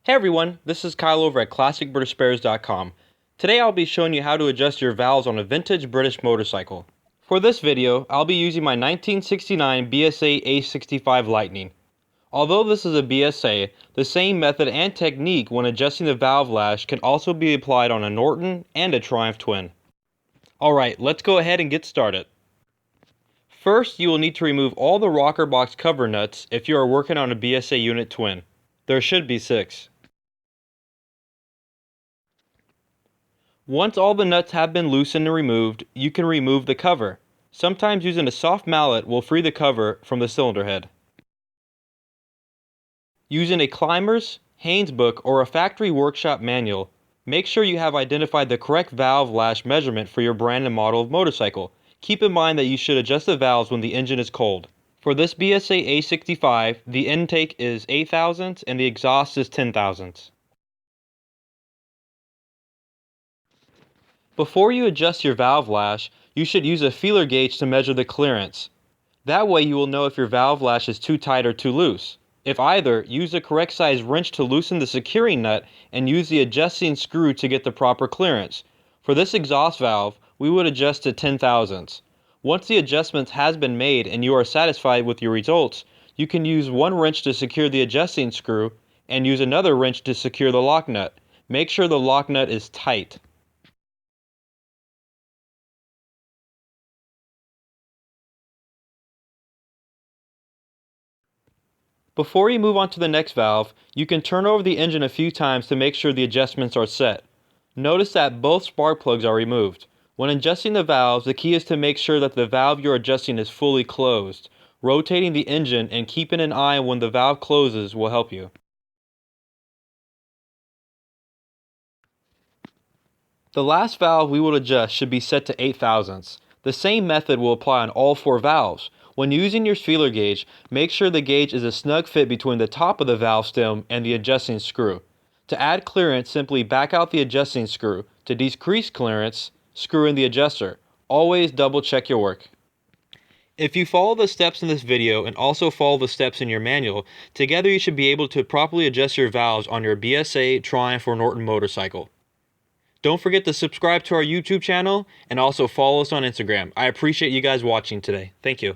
Hey everyone, this is Kyle over at ClassicBritishSpares.com. Today I'll be showing you how to adjust your valves on a vintage British motorcycle. For this video, I'll be using my 1969 BSA A65 Lightning. Although this is a BSA, the same method and technique when adjusting the valve lash can also be applied on a Norton and a Triumph Twin. Alright, let's go ahead and get started. First, you will need to remove all the rocker box cover nuts if you are working on a BSA unit twin. There should be 6. Once all the nuts have been loosened and removed, you can remove the cover. Sometimes using a soft mallet will free the cover from the cylinder head. Using a climber's, Haynes book, or a factory workshop manual, make sure you have identified the correct valve lash measurement for your brand and model of motorcycle. Keep in mind that you should adjust the valves when the engine is cold. For this BSA A65, the intake is 8 thousandths and the exhaust is 10 thousandths. Before you adjust your valve lash, you should use a feeler gauge to measure the clearance. That way you will know if your valve lash is too tight or too loose. If either, use the correct size wrench to loosen the securing nut and use the adjusting screw to get the proper clearance. For this exhaust valve, we would adjust to 10 thousandths. Once the adjustment has been made and you are satisfied with your results, you can use one wrench to secure the adjusting screw and use another wrench to secure the lock nut. Make sure the lock nut is tight. Before you move on to the next valve, you can turn over the engine a few times to make sure the adjustments are set. Notice that both spark plugs are removed. When adjusting the valves, the key is to make sure that the valve you're adjusting is fully closed. Rotating the engine and keeping an eye when the valve closes will help you. The last valve we will adjust should be set to 8 thousandths. The same method will apply on all 4 valves. When using your feeler gauge, make sure the gauge is a snug fit between the top of the valve stem and the adjusting screw. To add clearance, simply back out the adjusting screw. To decrease clearance, screw in the adjuster. Always double check your work. If you follow the steps in this video and also follow the steps in your manual, together you should be able to properly adjust your valves on your BSA, Triumph, or Norton motorcycle. Don't forget to subscribe to our YouTube channel and also follow us on Instagram. I appreciate you guys watching today. Thank you.